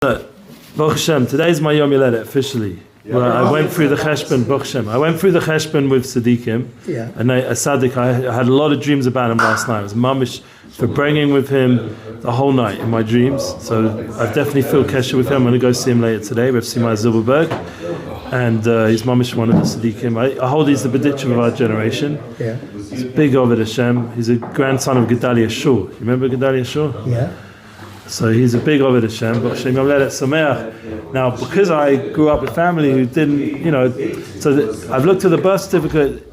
Baruch Hashem, today's my Yom Yoledet officially. Where I went through the Cheshbon, Baruch Hashem. I went through the Cheshbon with Tzaddikim, and a Tzaddik, I had a lot of dreams about him last night. I was mamish for bringing with him the whole night in my dreams. So I definitely feel kesher with him. I'm going to go see him later today. We have to see my Zilberberg, and he's mamish one of the Tzaddikim. I hold he's the Bedichim of our generation. He's big over Hashem. He's a grandson of Gedalia Shur. You remember Gedalia Shur? Yeah. So he's a big Ovid Hashem, but Hashem Yom Sameach. Now, because I grew up with family who didn't, I've looked at the birth certificate,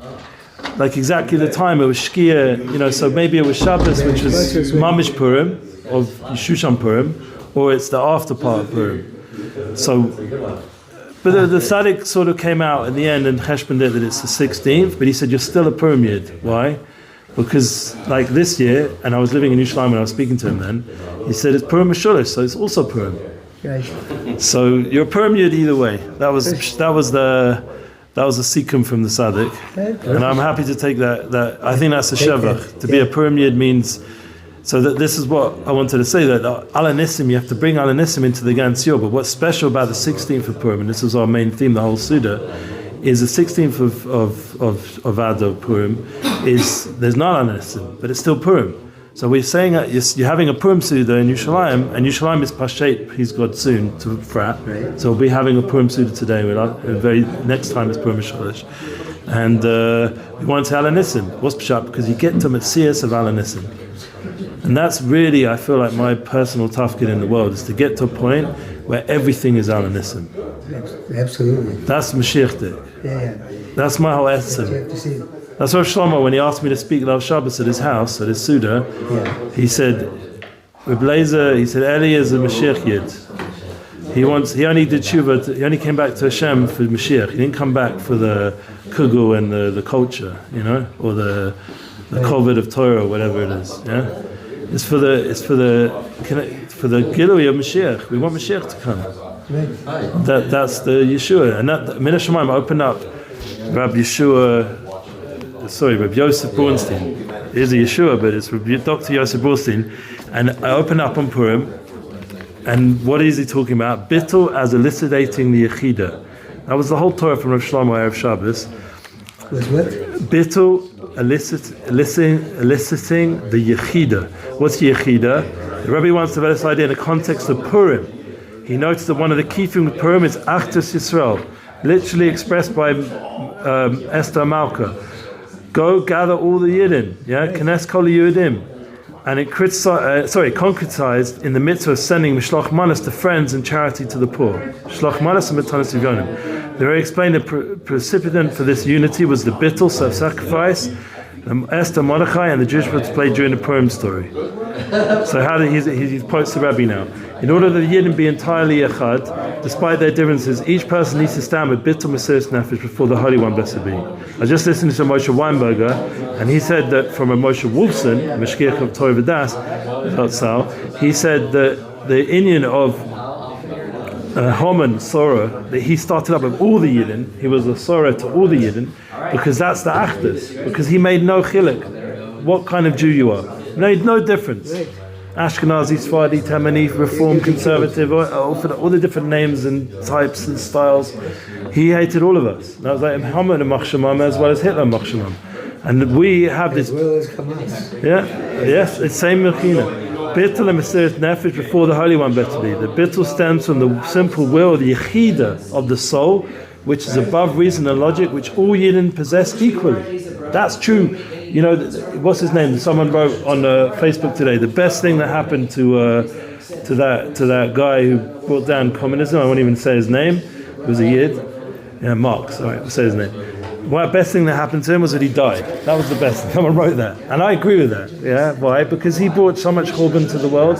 like exactly the time, it was Shkia, so maybe it was Shabbos, which was Mamish Purim, or Shushan Purim, or it's the after part of Purim. So, but the Tzaddik sort of came out in the end and Cheshbon did that it's the 16th, but he said, you're still a Purim Yid. Why? Because like this year, and I was living in Yerushalayim when I was speaking to him then, he said it's Purim Meshulash, so it's also Purim. Right. So you're a Purim Yid either way. That was the sikkim from the Tzaddik, and I'm happy to take that. I think that's a shevach. To be a Purim Yid means, so that this is what I wanted to say, that Hanissim, you have to bring Hanissim into the Gan Tzio, but what's special about the 16th of Purim, and this was our main theme, the whole Seudah, is the 16th of Adar Purim, is there's not Hanissim, but it's still Purim. So we're saying that you're having a Purim Seudah in Yerushalayim, and Yerushalayim is Pashet, he's God soon, to Frat. Right. So we'll be having a Purim Seudah today. Next time is Purim Meshulash. And we want to Hanissim. What's Pshat? Because you get to Metzias of Hanissim. And that's really, I feel like my personal tafkid in the world, is to get to a point where everything is Hanissim. Absolutely. That's Mashiach. Yeah. That's my whole essence. That's what Shlomo, when he asked me to speak Lav Shabbos at his house, at his Seudah, he said, Eli is a Mashiach Yid. He only did tshuva, he only came back to Hashem for Mashiach. He didn't come back for the kugel and the culture, or the COVID of Torah, or whatever it is. Yeah, it's for the Gilui of Mashiach. We want Mashiach to come. That's the Yeshua, and that Min HaShamayim opened up Rabbi Yosef Bornstein. He's a Yeshua, but it's Dr. Yosef Bornstein, and I open up on Purim, and what is he talking about? Bittul as elucidating the Yechida. That was the whole Torah from Rav Shlomo Erev Shabbos. Bittul eliciting the Yechida. What's Yechida? The Rebbe wants to develop this idea in the context of Purim. He notes that one of the key things with Purim is Achdus Yisrael, literally expressed by Esther Malka. Go gather all the Yidden, Knes Kol Yehudim, and it concretized in the mitzvah of sending Mishloach Manas to friends and charity to the poor. Mishloach Manas and Metanas Yivonim. They already explained the precipitant for this unity was the bittul, self-sacrifice, Esther, Mordechai, and the Jewish people played during the Purim story. So how did he quotes the Rabbi now? In order that the Yidden be entirely echad, despite their differences, each person needs to stand with bittul Mesiras Nefesh before the Holy One, blessed be. I just listened to Moshe Weinberger, and he said that from a Moshe Wolfson, Meshkiach of Torah V'das, he said that the Indian of Haman, Sora, that he started up with all the Yidden, he was a Sora to all the Yidden, because that's the Achdus, because he made no chilek, what kind of Jew you are. Made no difference. Ashkenazi, Sephardi, Temani, Reform, Conservative, all the different names and types and styles. He hated all of us. That was like Haman and Machshamam as well as Hitler and Machshamam. And we have this. As well as Hamas. Yes, it's same Mechina. Bittul and Mesiras Nefesh before the Holy One, better be. The Bittul stems from the simple will, the Yechida of the soul, which is above reason and logic, which all Yidden possess equally. That's true. What's his name? Someone wrote on Facebook today, the best thing that happened to that guy who brought down communism, I won't even say his name, it was a Yid. Yeah, Marx, all right, we'll say his name. The best thing that happened to him was that he died. That was the best thing. Someone wrote that. And I agree with that. Yeah, why? Because he brought so much churban to the world.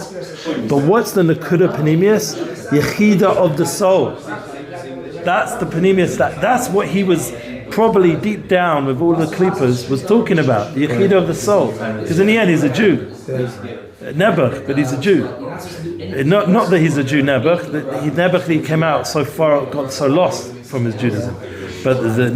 But what's the Nakuda Panemius? Yechida of the soul. That's the Panemius. That's what he was probably deep down with all the klippers was talking about. The Yechida of the soul. Because in the end he's a Jew. Nebuch, but he's a Jew. Not that he's a Jew, Nebuch. Nebuch, he came out so far, got so lost from his Judaism. But the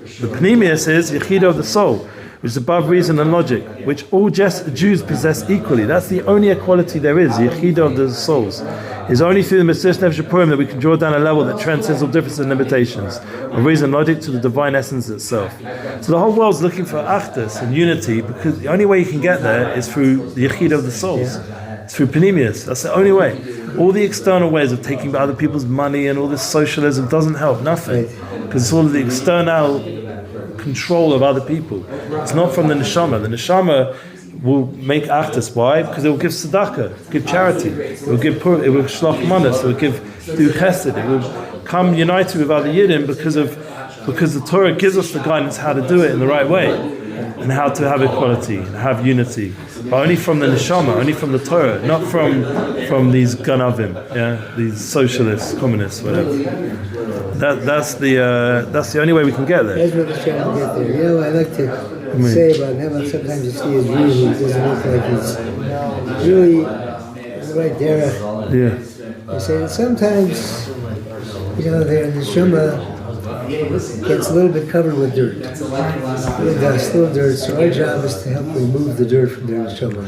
Panemius is Yechida of the soul, which is above reason and logic, which all Jews possess equally. That's the only equality there is, the Yechidah of the souls. It's only through the Mesiras Nefesh of Purim that we can draw down a level that transcends all differences and limitations, of reason and logic to the divine essence itself. So the whole world's looking for achdus and unity, because the only way you can get there is through the Yechidah of the souls. It's through Panemius. That's the only way. All the external ways of taking other people's money and all this socialism doesn't help, nothing. Because it's all of the external control of other people. It's not from the neshama. The neshama will make achdus. Why? Because it will give tzedakah, give charity. It will give it will shlach manas. It will do chesed. It will come united with other yidden because the Torah gives us the guidance how to do it in the right way and how to have equality and have unity. But only from the neshama, only from the Torah, not from these ganavim, these socialists, communists, whatever. That's the only way we can get there. That's what the trying to get there. You know, I like to say about him, sometimes you see his views, he doesn't look like he's really the right derech. Yeah. You say that sometimes, there in the Shema gets a little bit covered with dirt. Little dust, little dirt. So our job is to help remove the dirt from their Shema.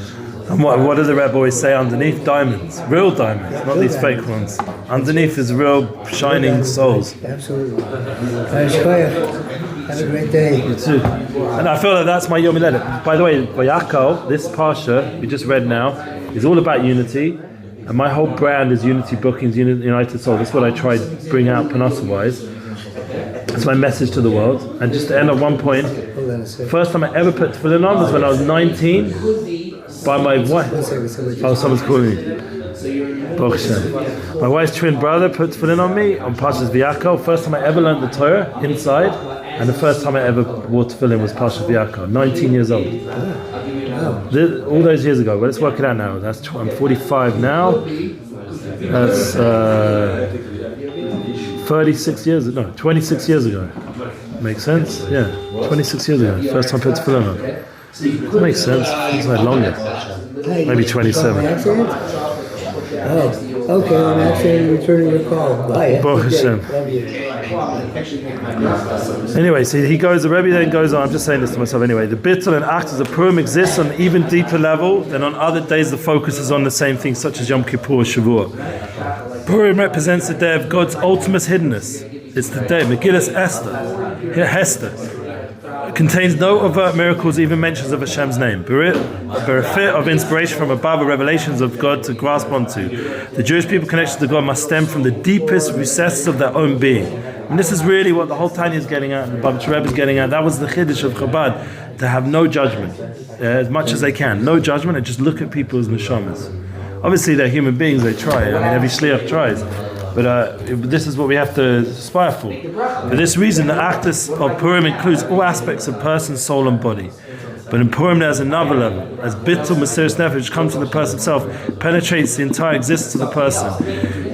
And what does the Rebbe always say? Underneath diamonds, real diamonds, not these fake ones. Underneath is real shining souls. Absolutely. Have a great day. You too. And I feel that that's my Yom Haledet. By the way, Vayakal, this parsha we just read now, is all about unity. And my whole brand is Unity Bookings, United Soul. That's what I try to bring out Panasa-wise. That's my message to the world. And just to end on one point, first time I ever put tefillin on was when I was 19 by my wife. Oh, someone's calling me. Baruch Hashem. My wife's twin brother put tefillin on me on Parshas V'Yakov. First time I ever learned the Torah inside, and the first time I ever wore tefillin was Parshas V'Yakov. 19 years old. All those years ago. Well, let's work it out now. I'm 45 now. That's 26 years ago. Makes sense? Yeah, 26 years ago. First time I put tefillin on. That makes sense. It's like longer. Maybe 27. Oh, okay. I'm actually returning your call. Bye. Baruch Hashem. Anyway, so the Rebbe then goes on. I'm just saying this to myself anyway. The bittul and achdus of Purim exists on an even deeper level than on other days. The focus is on the same things, such as Yom Kippur or Shavuot. Purim represents the day of God's ultimate hiddenness. It's the day, Megillas Hester. It contains no overt miracles, even mentions of Hashem's name. Berefit of inspiration from above, or revelations of God to grasp onto. The Jewish people connection to God must stem from the deepest recesses of their own being. And this is really what the whole Tanya is getting at, and the Baba Rebbe is getting at. That was the Chiddush of Chabad, to have no judgment, as much as they can. No judgment, and just look at people as neshamas. Obviously, they're human beings, they try. I mean, every shliach tries. But this is what we have to aspire for. For this reason, the achdus of Purim includes all aspects of person, soul, and body. But in Purim, there's another level. As bittul Mesiras Nefesh comes from the person himself, penetrates the entire existence of the person,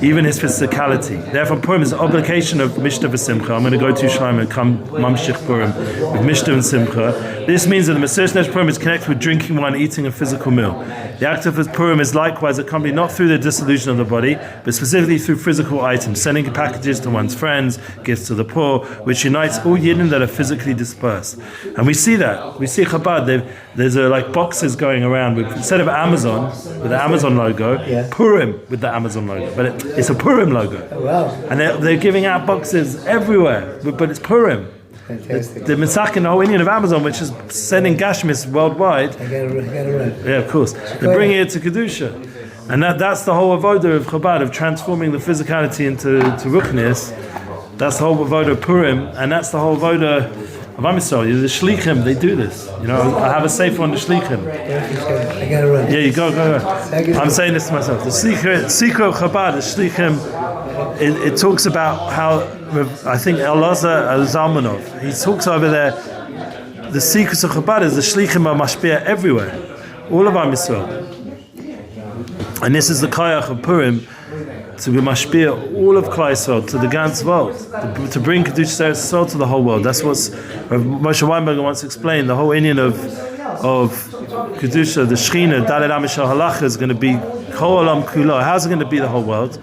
even his physicality. Therefore, Purim is an obligation of Mishnah v'Simcha. I'm going to go to Shlomo and come Mamshich Purim with Mishnah and Simcha. This means that the Mesiras Nefesh Purim is connected with drinking wine, eating a physical meal. The act of Purim is likewise accompanied not through the dissolution of the body, but specifically through physical items, sending packages to one's friends, gifts to the poor, which unites all Yidden that are physically dispersed. And we see that. We see Chabad. There's like boxes going around with, instead of Amazon with the Amazon logo, Purim with the Amazon logo, but it's a Purim logo. Oh, wow. And they're giving out boxes everywhere, but it's Purim. Fantastic. The Mitzvah, the whole Indian of Amazon, which is sending Gashmis worldwide. I gotta run. Yeah, of course. They're bringing it to Kedusha. And that's the whole avodah of Chabad, of transforming the physicality into Ruchnis. That's the whole avodah of Purim, and that's the whole avodah of Am Yisrael. The Shlichim, they do this. I have a sefer on the Shlichim. I gotta run. Yeah, you go. I'm saying this to myself. The secret of Chabad, the Shlichim, it talks about how, I think Elazar Zalmanov, he talks over there, the secrets of Chabad is the Shlichim are mashpia everywhere. All of Am Yisrael. And this is the Kayach of Purim, to be mashpia all of Klal Yisrael, to the Gans world, to bring Kedusha Eretz Yisrael to the whole world. That's what Moshe Weinberger once explained. The whole Indian of Kedusha, the Shechina, Dalet Amishal Halacha, is going to be Kol Olam Kulo. How's it going to be the whole world?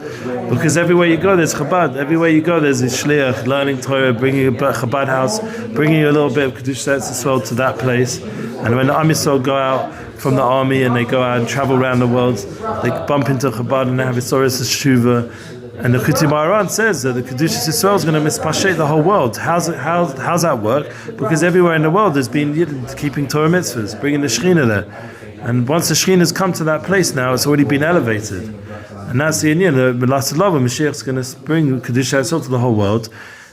Because everywhere you go, there's Chabad. Everywhere you go, there's a shliach, learning Torah, bringing a Chabad house, bringing a little bit of Kedusha Eretz Yisrael to that place. And when the Am Yisrael go out from the army and they go out and travel around the world, they bump into Chabad and they have Isoris Shuvah. And the Chutei Maharan says that the Kedusha Yisrael is going to mispashet the whole world. How's that work? Because everywhere in the world there's been Yidden keeping Torah mitzvahs, bringing the Shekhinah there. And once the Shekhinah has come to that place now, it's already been elevated. And that's the Inyan. The Melasad Lava, Mashiach is going to bring Kedusha Yisrael to the whole world.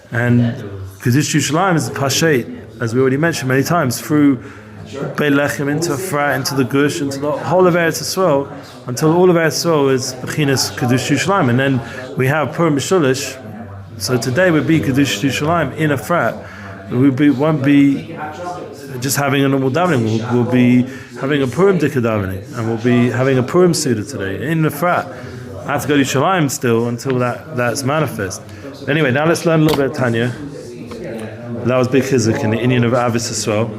And Kedusha Yerushalayim is pashet, as we already mentioned many times, through Beit Lechem into Efrat, into the Gush, into the whole of Eretz Yisrael, until all of Eretz Yisrael is Bechinas Kedusha Yerushalayim. And then we have Purim Meshulash. So today would be Kedusha Yerushalayim in Efrat. Won't be just having a normal davening. We'll be having a Purim Dika davening, and we'll be having a Purim Seudah today in Efrat. I have to go to Yerushalayim still until that's manifest. Anyway, now let's learn a little bit of Tanya. That was big chizuk in the Inyan of Avis Yisrael,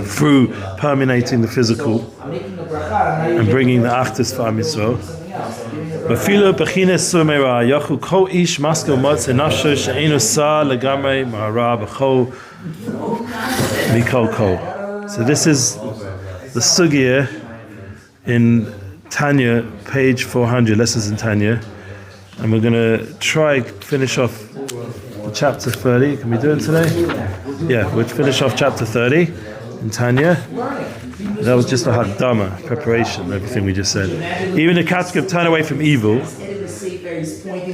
through permeating the physical and bringing the Achdus for Am Yisrael. B'filu b'chines sumera yachu kol ish maskil motze nafsho she'enu sa legamrei ma'ara b'chol mikol kol. So this is the sugya in Tanya, page 400, lessons in Tanya, and we're going to try finish off chapter 30. Can we do it today? Yeah, we'll finish off chapter 30 in Tanya. That was just a Hakdama, preparation, everything we just said. Even the category of turn away from evil,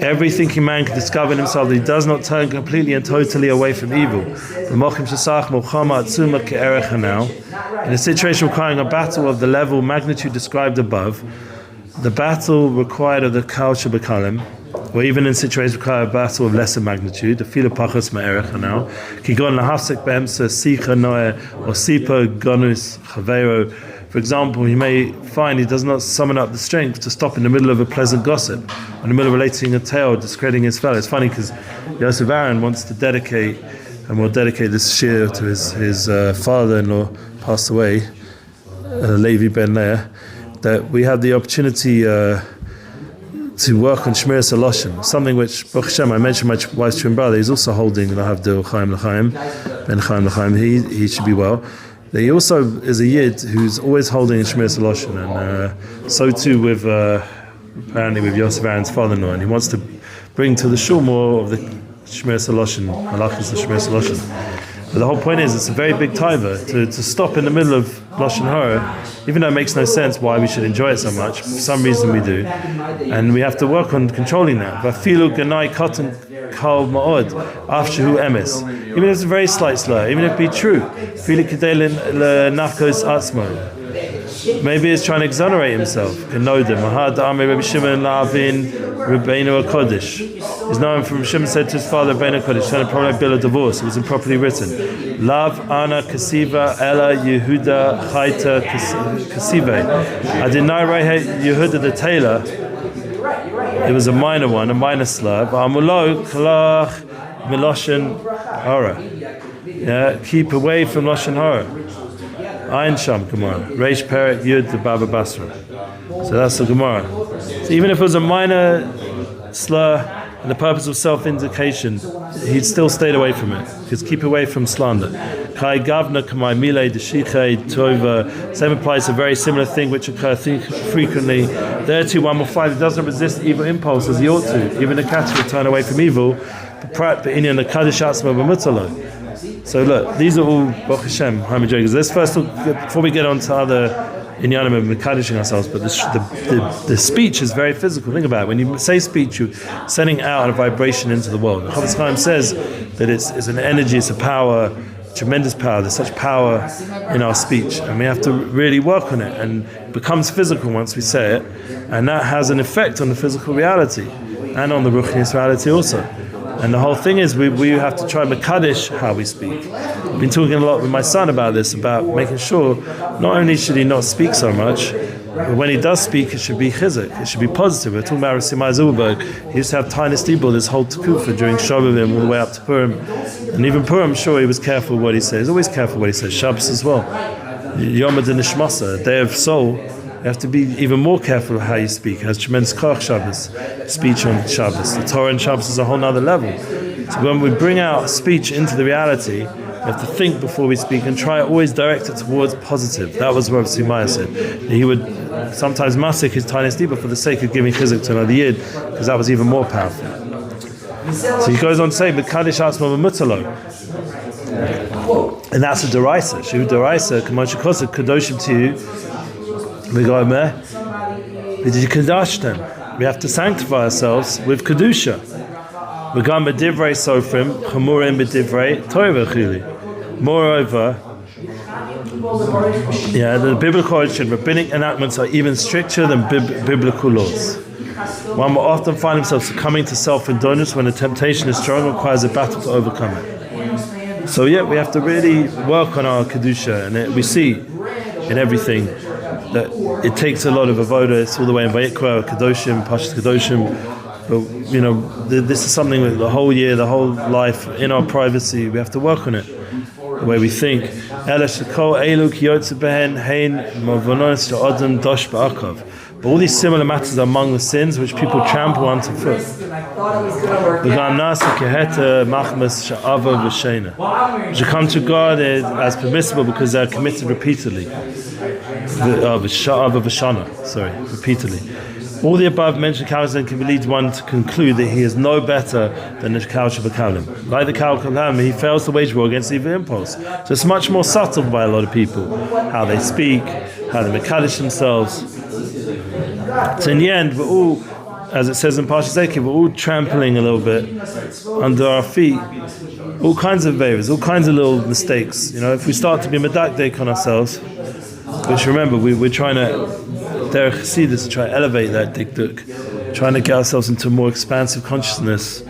every thinking man can discover in himself that he does not turn completely and totally away from evil. In a situation requiring a battle of the level magnitude described above, the battle required of the Kal Shebekalim, or even in situations require a battle of lesser magnitude, the fila pachas ma'erech now, kigon lahafsek be'emsa sicha noeh or sipa gonus chavero. For example, he may find he does not summon up the strength to stop in the middle of a pleasant gossip, in the middle of relating a tale, discrediting his fellow. It's funny because Yosef Aaron wants to dedicate, and will dedicate this shir to his father-in-law, passed away, Levi ben Leah, that we had the opportunity to work on Shmiras HaLashon, something which, Baruch Hashem, I mentioned my wife's twin brother, he's also holding lchaim, ben lchaim, he should be well. He also is a Yid who's always holding Shmiras HaLashon, and so too with, apparently with Yosef Aaron's father-in-law, and he wants to bring to the shul more of the Shmiras HaLashon, malachas of Shmiras HaLashon. But the whole point is, it's a very big taiva to stop in the middle of Lashon Hara, even though it makes no sense why we should enjoy it so much. For some reason we do, and we have to work on controlling that. Vafilu ganai cotton kal ma'od afshahu emes. Even if it's a very slight slur, even if it be true. Filu kedelin lenafkos atzmo. Maybe he's trying to exonerate himself. Kenodim Mahad Amir Rabbi Shimon Lavin Rabbeinu HaKodesh. He's known from Shimon said to his father Rabbeinu HaKodesh, trying to probably bill a divorce. It was improperly written. Lav Ana Kasiva Ella Yehuda Chaita Kasive. I did not write Yehuda the tailor. It was a minor one, a minor slur. Amulo Kalach Miloshin Hara. Yeah, keep away from Loshin Hara. Ayin Sham Gemara, Reish Perek Yud the Baba Basra. So that's the Gemara. So even if it was a minor slur and the purpose of self-indication, he'd still stayed away from it. Because keep away from slander. Kai Gavna Kamai Mile Deshiche Tova. Same applies to a very similar thing which occur frequently. There too, 115. It doesn't resist evil impulse as he ought to. Even the cat will turn away from evil. Prat Be'inyan the Kaddish Atzma B'Mutalo. So look, these are all Baruch Hashem, Hamid. Let's first look, before we get on to other inyanim of Mekadishing ourselves, but the speech is very physical. Think about it. When you say speech, you're sending out a vibration into the world. The Chofetz Chaim says that it's an energy, it's a power, tremendous power. There's such power in our speech, and we have to really work on it. And it becomes physical once we say it, and that has an effect on the physical reality and on the ruchnius reality also. And the whole thing is we have to try Mekadesh how we speak. I've been talking a lot with my son about this, about making sure not only should he not speak so much, but when he does speak, it should be chizuk, it should be positive. We're talking about Rasimai Zilberg. He used to have Tanya Stibel this whole Tekufa during Shabbatim all the way up to Purim. And even Purim, I'm sure he was careful what he says. He's always careful what he says. Shabbos as well. Yom HaNishmasa, a day of soul, You have to be even more careful of how you speak. It has tremendous koach Shabbos, speech on Shabbos. The Torah and Shabbos is a whole nother level. So when we bring out speech into the reality, we have to think before we speak and try always direct it towards positive. That was what Sumaya said. He would sometimes masik his tiny deeper for the sake of giving chizuk to another yid, because that was even more powerful. So he goes on to say, "B'kadosh atzmo v'mutalo," and that's a deraisa. Shu deraisa, k'moshe kosa kadoshim to you. V'gomer, v'dikadosh them. We have to sanctify ourselves with kedusha. V'gam b'divrei sofrim, chamurim b'divrei Torah v'chili. Moreover, the biblical origin, rabbinic enactments are even stricter than biblical laws. One will often find himself succumbing to self-indulgence when the temptation is strong and requires a battle to overcome it. So we have to really work on our kedusha, and we see in everything that it takes a lot of avoda. It's all the way in Vayikra, Kedoshim, Pashas Kedoshim. But this is something that the whole year, the whole life, in our privacy, we have to work on it. The way we think. But all these similar matters are among the sins which people trample underfoot. Which come to God as permissible because they are committed repeatedly. Repeatedly. All the above mentioned cows can lead one to conclude that he is no better than the cow Shabakalim. Like the cow Kalam, he fails to wage war against evil impulse. So it's much more subtle by a lot of people, how they speak, how they Mekadosh themselves. So in the end, we're all, as it says in Parshas Eikev, we're all trampling a little bit under our feet, all kinds of favors, all kinds of little mistakes. If we start to be medakdek on ourselves, which remember, we're trying to, Derech Chassidus, to try to elevate that dikduk, trying to get ourselves into a more expansive consciousness,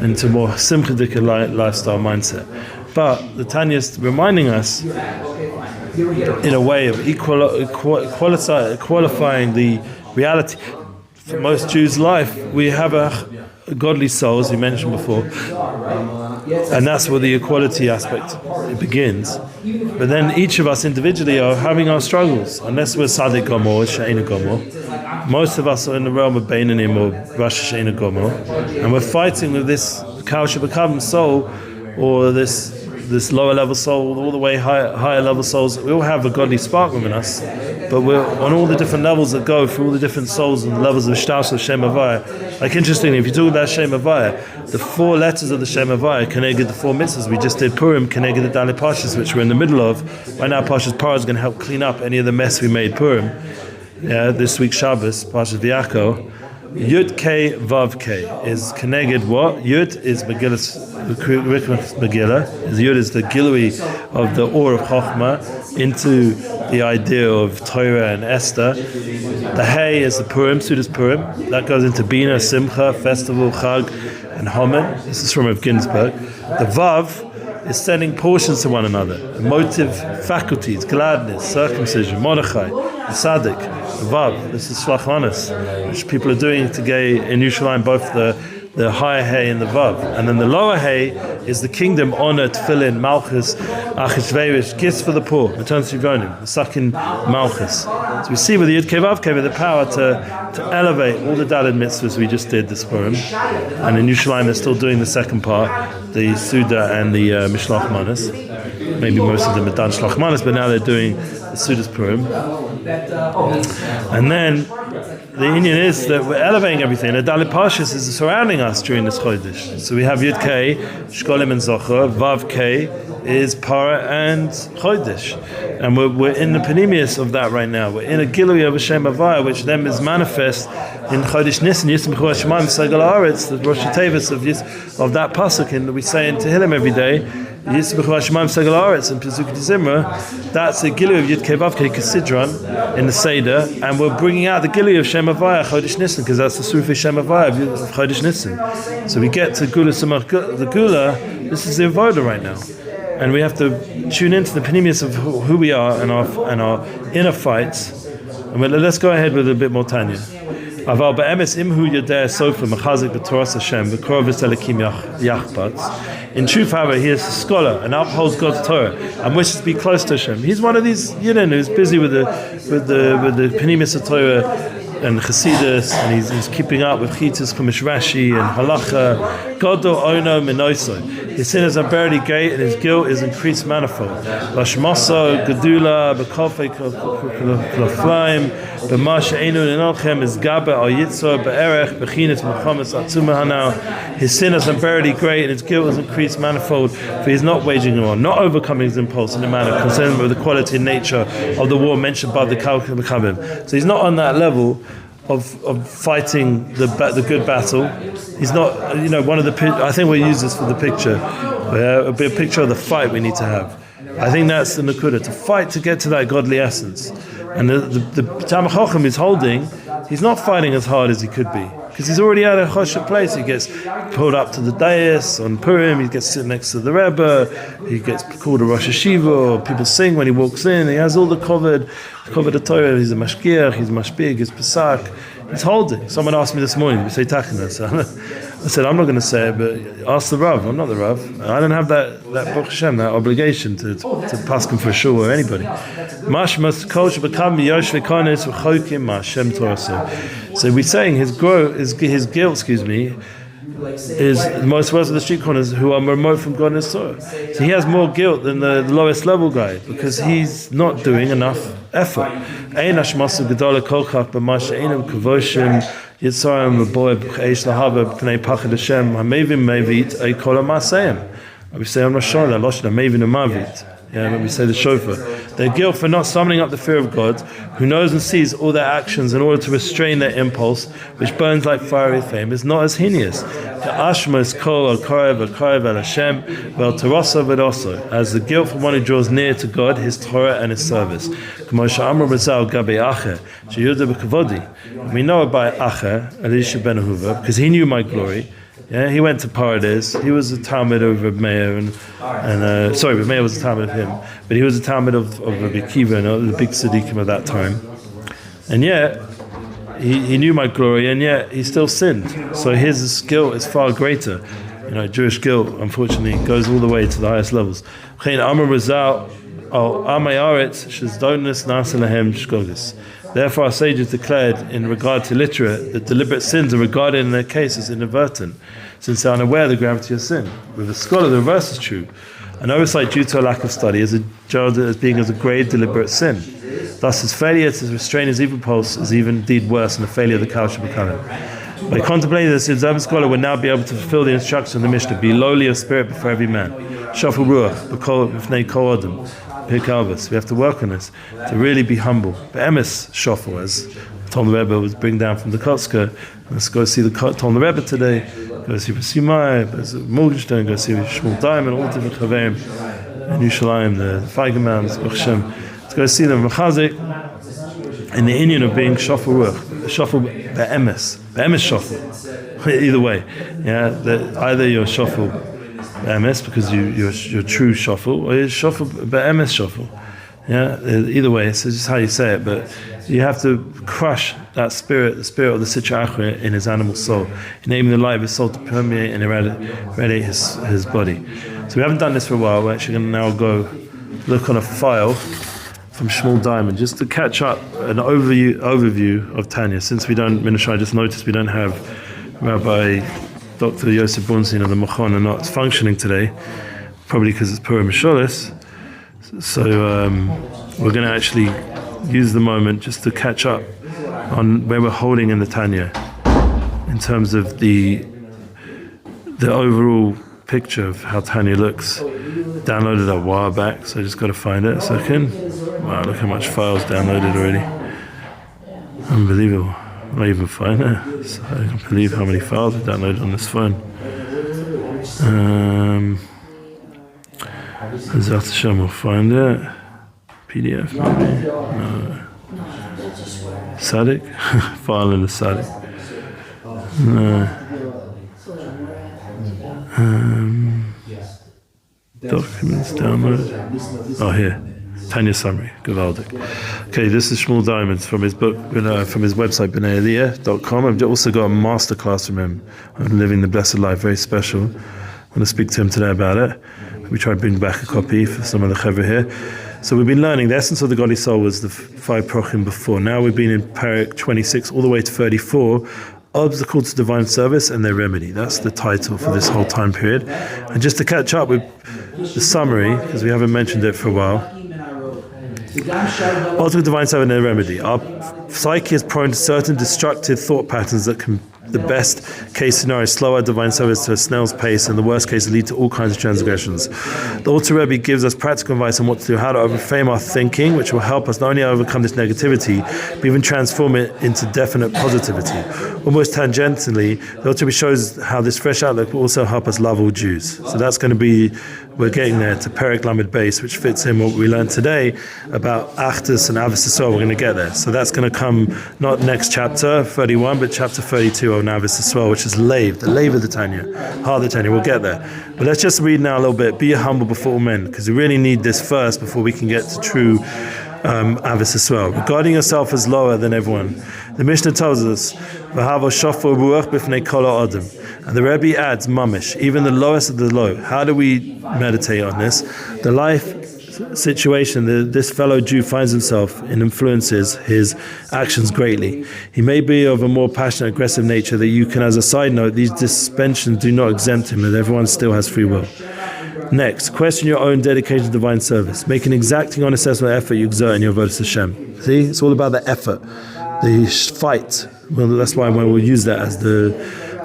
into more simchadik lifestyle mindset. But the Tanya is reminding us, in a way of qualifying the reality. For most Jews' life, we have a godly soul, as we mentioned before, and that's where the equality aspect it begins. But then each of us individually are having our struggles, unless we're Sadik Gomor, She'ena Gomor. Most of us are in the realm of Beinanim or Rosh She'ena Gomor, and we're fighting with this Kal Shabakam soul, or this lower level soul, all the way higher level souls. We all have a godly spark within us, but we're on all the different levels that go through all the different souls and levels of Shtaus of Shem Havaya. Like interestingly, if you talk about Shem Havaya, the 4 letters of the Shem Havaya, Keneged the 4 mitzvahs, we just did Purim, Keneged the Dali Pashas, which we're in the middle of. Right now, Pashas Parah is going to help clean up any of the mess we made Purim. This week Shabbos, Pashas V'yako. Yud K Vav K is Keneged what? Yud is Megillah. Yud is the Gilui of the Or of Chochmah into the idea of Torah and Esther. The Hey is the Purim Seudah Purim. That goes into Bina, Simcha, Festival, Chag, and Homen. This is from Rav Ginsburg. The Vav is sending portions to one another, emotive faculties, gladness, circumcision, Mordechai, the Tzaddik, the Vav. This is Shlachmanis, which people are doing today in Yerushalayim, both the higher hay and the Vav. And then the lower hay is the kingdom, honor, tefillin, malchus, achishverosh, gifts for the poor, maternity yonim, the sucking malchus. So we see with the Yud Kei Vav Kei the power to elevate all the Daled mitzvahs we just did this Purim. And in Yerushalayim they're still doing the second part, the Seudah and the Mishlach Manas. Maybe most of them are done Shlach Manas, but now they're doing the Seudah Purim. And then the Indian is that we're elevating everything. The Dalit Pashas is surrounding us during this Chodesh. So we have Yud Kei, Shkolim and Zocher, Vav Kei is Para and Chodesh. And we're in the panemius of that right now. We're in a Gilui of Hashem Havaya, which then is manifest in Chodesh Nisan, Yism B'chol Shemaim, Segal Haaretz, the Rosh Tevis of that pasuk, and we say in Tehillim every day, Yism B'chol Shemaim, Segal Haaretz, and Pezukah Zimra. That's a Gilui of Yud Kei Vav Kei Kesidron in the Seder, and we're bringing out the Gilui of Shem Havaya, Chodesh Nisan, because that's the Sufi Shem Havaya of Chodesh Nisan. So we get to Gula Samach, the Gula, this is the Avoda right now. And we have to tune into the panemius of who we are and our inner fights. And let's go ahead with a bit more Tanya. Aval be'emes imhu yodeh sofa mechazik b'toras Hashem b'korov v'selekim yachbatz. In truth, however, he is a scholar and upholds God's Torah and wishes to be close to Hashem. He's one of these Yidden who's busy with the Penimis of Torah and Chassidus, and he's keeping up with Chitas Chumash Rashi and Halacha. Godo Ono Minoso. His sin is unbearably great, and his guilt is increased manifold. Lashmoso Gedula Bekofe Kloflaim B'Masha Einu Nenochem is Gabe Al Yitzor Be'erech Bechinet Mechamas Atzuma Hanau. His sin is unbearably great, and his guilt is increased manifold. For he is not waging war, not overcoming his impulse in a manner concerned with the quality and nature of the war mentioned by the Kalkabim. So he's not on that level of fighting the good battle. He's not, one of the. I think we'll use this for the picture. It'll be a picture of the fight we need to have. I think that's the Nakuda, to fight to get to that godly essence. And the Talmid Chacham is holding. He's not fighting as hard as he could be, because he's already at a choshev place. He gets pulled up to the dais on Purim. He gets sit next to the Rebbe. He gets called a Rosh Hashiva. Or people sing when he walks in. He has all the covered the Torah. He's a mashgiach. He's mashpig. He's pesak. He's holding. Someone asked me this morning, we say Tachana. I said, I'm not going to say it, but ask the Rav. I'm not the Rav. I don't have that Baruch Hashem, that obligation to paskin for a shul or anybody. So we're saying his guilt, is the most worst of the street corners who are remote from God and His Torah. So he has more guilt than the lowest level guy, because he's not doing enough effort. Maybe say I'm not sure that Loshna Mavin and Mavit. Yeah, when we say the shofar, their guilt for not summoning up the fear of God, who knows and sees all their actions in order to restrain their impulse, which burns like fiery flame, is not as heinous. As the guilt for one who draws near to God, His Torah and His service. We know about Acher, Elisha ben Ahuva, because he knew my glory. Yeah, he went to Paradise. He was a Talmud of Reb Meir, Reb Meir was a Talmud of him, but he was a Talmud of Rabbi Akiva, the big tzaddikim of that time. And yet, he knew my glory, and yet he still sinned. So his guilt is far greater. Jewish guilt, unfortunately, goes all the way to the highest levels. Therefore, our sages declared in regard to literate that deliberate sins are regarded in their case as inadvertent, since they are unaware of the gravity of sin. With a scholar, the reverse is true. An oversight due to a lack of study is judged as being as a grave deliberate sin. Thus, his failure to restrain his evil pulse is even indeed worse than the failure of the Kal Shabakalim. By contemplating this, the observant scholar will now be able to fulfill the instruction of the Mishnah: be lowly of spirit before every man. Shaful ruach, b'kol b'fnei kol adam. We have to work on this, to really be humble. Be'emes shofel, as Tom the Rebbe was bring down from the Kotzker. Let's go see the Tom the Rebbe today. Go see Simai, go see Morgenstern, go see Shmuel Diamond, all different Chaveim, and Yushalayim, the Feigermans, let's go see them. Mechazik, in the Indian of being shofel ruach, shofel be'emes shofel. Either way, either you're shofel be'emes because you're true shofel, or you're shofel be'emes shofel. Either way, it's just how you say it, but you have to crush that spirit, the spirit of the Sitra Achra in his animal soul, enabling the light of his soul to permeate and irradiate his body. So we haven't done this for a while. We're actually going to now go look on a file from Shmuel Diamond, just to catch up an overview of Tanya. Since we don't, Meshulash, I just noticed we don't have Rabbi Dr. Yosef Bunsin of the Machon are not functioning today, probably because it's Purim Seudah. So we're going to actually use the moment just to catch up on where we're holding in the Tanya in terms of the overall picture of how Tanya looks. Downloaded a while back, so I just got to find it a second. Wow, look how much files downloaded already. Unbelievable. I don't even find it. So I can't believe how many files I downloaded on this phone. Zat Hashem will find it. PDF maybe? No. Sadik? File in the Sadik. No. Documents download. Oh, here. Tanya summary, gewaldig. Okay, this is Shmuel Diamonds from his book, from his website, bneialiyah.com. I've also got a masterclass from him on living the blessed life, very special. I want to speak to him today about it. We try to bring back a copy for some of the chevra here. So we've been learning the essence of the godly soul was the 5 prochim before. Now we've been in Perek 26 all the way to 34. Obstacle to divine service and their remedy. That's the title for this whole time period. And just to catch up with the summary, because we haven't mentioned it for a while. Obstacle to divine service and their remedy. Our psyche is prone to certain destructive thought patterns that can, the best case scenario, slow our divine service to a snail's pace, and the worst case lead to all kinds of transgressions. The Alter Rebbe gives us practical advice on what to do, how to overframe our thinking, which will help us not only overcome this negativity, but even transform it into definite positivity. Almost tangentially, the Alter Rebbe shows how this fresh outlook will also help us love all Jews. So that's going to be, we're getting there to Perek Lamed Beis, which fits in what we learned today about Achdus and Avis Yisrael. We're going to get there. So that's going to come not next chapter 31, but chapter 32 of Avis Yisrael, which is the Lave of the Tanya, heart of the Tanya. We'll get there. But let's just read now a little bit. Be humble before all men, because we really need this first before we can get to true Avis Yisrael. Regarding yourself as lower than everyone. The Mishnah tells us, V'havo shofar ruach b'fnei kol ha'adam. And the Rebbe adds, mamish, even the lowest of the low. How do we meditate on this? The life situation this fellow Jew finds himself in influences his actions greatly. He may be of a more passionate, aggressive nature that you can, as a side note, these dispensations do not exempt him, and everyone still has free will. Next, question your own dedication to divine service. Make an exacting, honest assessment of effort you exert in your avodas Hashem. See, it's all about the effort, the fight. Well, that's why we'll use that as the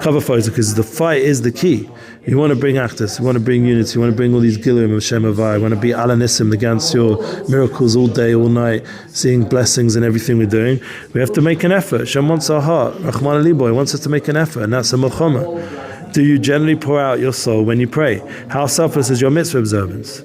cover photo, because the fight is the key. You want to bring achdus, you want to bring unity, you want to bring all these giluim of Shem Havai, you want to be Hanissim, the Gansur, miracles all day, all night, seeing blessings in everything we're doing. We have to make an effort. Hashem wants our heart. Rahman Alibo, He wants us to make an effort, and that's a milchama. Do you generally pour out your soul when you pray? How selfless is your mitzvah observance?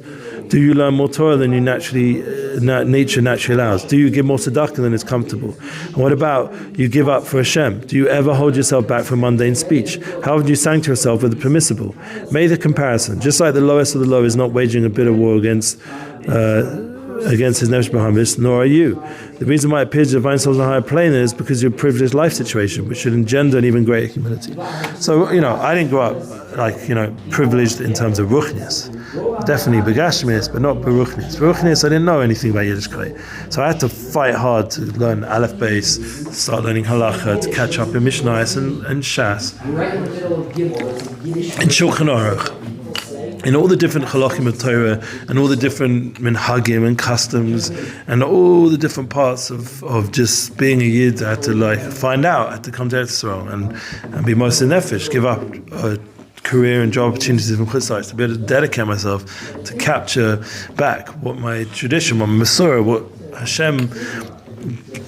Do you learn more Torah than you nature naturally allows? Do you give more tzedakah than is comfortable? And what about you give up for Hashem? Do you ever hold yourself back from mundane speech? How would you sanctify yourself with the permissible? Make the comparison. Just like the lowest of the low is not waging a bitter war against his nefesh b'hamis, nor are you. The reason why it appears your divine souls on a higher plane is because you're a privileged life situation, which should engender an even greater humility. So, I didn't grow up privileged in terms of ruchnius. Definitely begashmius, but not beruchnius. Beruchnius, I didn't know anything about Yiddishkeit. So I had to fight hard to learn Aleph Beis, start learning halacha, to catch up in Mishnayos and Shas, and Shulchan Aruch. In all the different halachim of Torah and all the different minhagim and customs and all the different parts of just being a yid, I had to find out, I had to come to Israel and be most nefesh, give up a career and job opportunities from Chutzlaritz, to be able to dedicate myself to capture back what my tradition, what my Masorah, what Hashem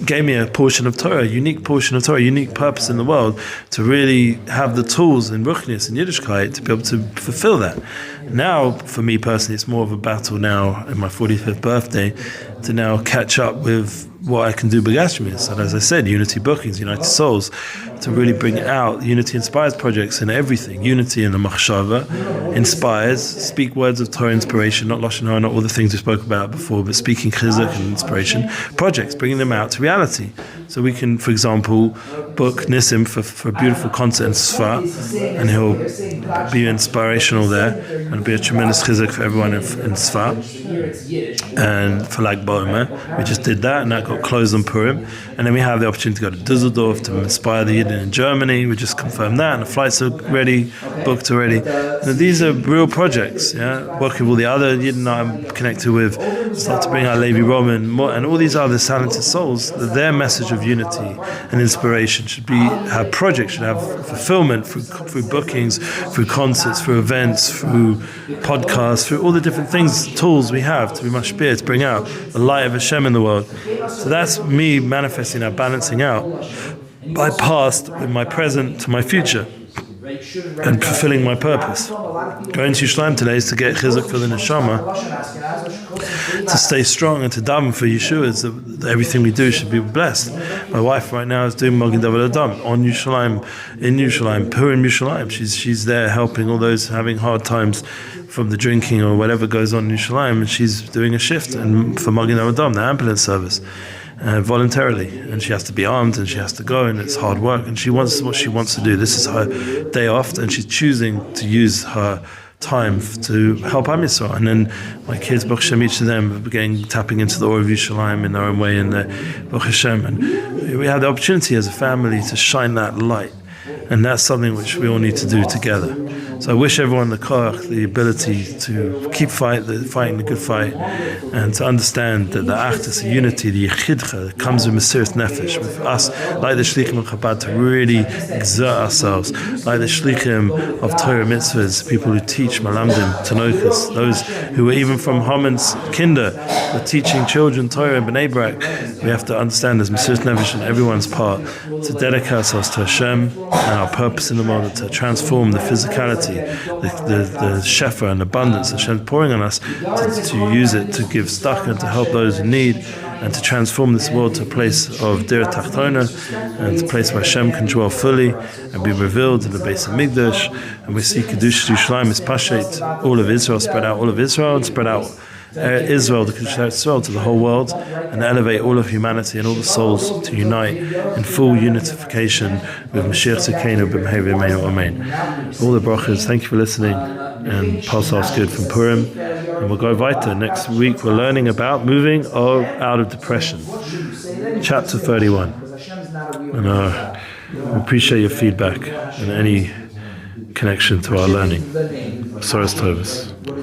gave me a portion of Torah, a unique portion of Torah, a unique purpose in the world, to really have the tools in Ruchnius and Yiddishkeit to be able to fulfill that. Now, for me personally, it's more of a battle now in my 45th birthday to now catch up with what I can do begashmius. And as I said, Unity Bookings, United Souls, to really bring out Unity Inspires projects in everything. Unity in the machshava inspires, speak words of Torah inspiration, not lashon hara, not all the things we spoke about before, but speaking chizuk and inspiration projects, bringing them out to reality. So we can, for example, book Nissim for a beautiful concert in Sfat, and he'll be inspirational there, and it'll be a tremendous chizuk for everyone in Sfat. And for Lag BaOmer, we just did that, and that got closed on Purim. And then we have the opportunity to go to Düsseldorf to inspire the Yidden in Germany. We just confirmed that, and the flights are ready, booked already. Now, these are real projects, working with all the other Yidden I'm connected with, start to bring out Levi Roman, and all these other talented souls, that their message of unity and inspiration should have projects, should have fulfillment through bookings, through concerts, through events, through podcasts, through all the different things, tools we have to be mashpia, to bring out the light of Hashem in the world. So that's me manifesting that, balancing out my past with my present to my future. and fulfilling my purpose. Going to Yerushalayim today is to get chizuk for the neshama, to stay strong and to daven for Yeshua. That everything we do should be blessed. My wife right now is doing Magen David Adam on Yerushalayim, in Yerushalayim, Purim Seudah. She's there helping all those having hard times from the drinking or whatever goes on in Yerushalayim, and she's doing a shift and for Magen David Adam, the ambulance service. Voluntarily, and she has to be armed and she has to go, and it's hard work, and she wants what she wants to do. This is her day off, and she's choosing to use her time to help Am Yisrael. And then my kids, Baruch Hashem, each of them are tapping into the Or of Yerushalayim in their own way, and Baruch Hashem, and we have the opportunity as a family to shine that light, and that's something which we all need to do together. So I wish everyone the koach, the ability to keep fighting the good fight, and to understand that the achdus, the unity, the yechidcha, that comes with Mesiras Nefesh, with us, like the shlichim of Chabad, to really exert ourselves, like the shlichim of Torah mitzvahs, people who teach malamdim, tanochas, those who are even from Haman's kinder, are teaching children Torah in Bnei Brak. We have to understand there's Mesiras Nefesh in everyone's part, to dedicate ourselves to Hashem and our purpose in the world, to transform the physicality, the shefa and abundance that Hashem's pouring on us, to use it to give tzedakah and to help those in need, and to transform this world to a place of dir tachtona, and a place where Hashem can dwell fully and be revealed in the base of Migdash. And we see Kedush Yerushalayim is pashet all of Israel, spread out all of Israel, and spread out Israel, the Kedush Israel, to the whole world, and elevate all of humanity and all the souls to unite in full unification with Mashiach Tzidkeinu b'mehei v'yameinu amen. All the brachas, thank you for listening, and Passover's good from Purim, and we'll go weiter. Next week we're learning about moving out of depression, chapter 31, and we appreciate your feedback and any connection to our learning. Soros Tovos.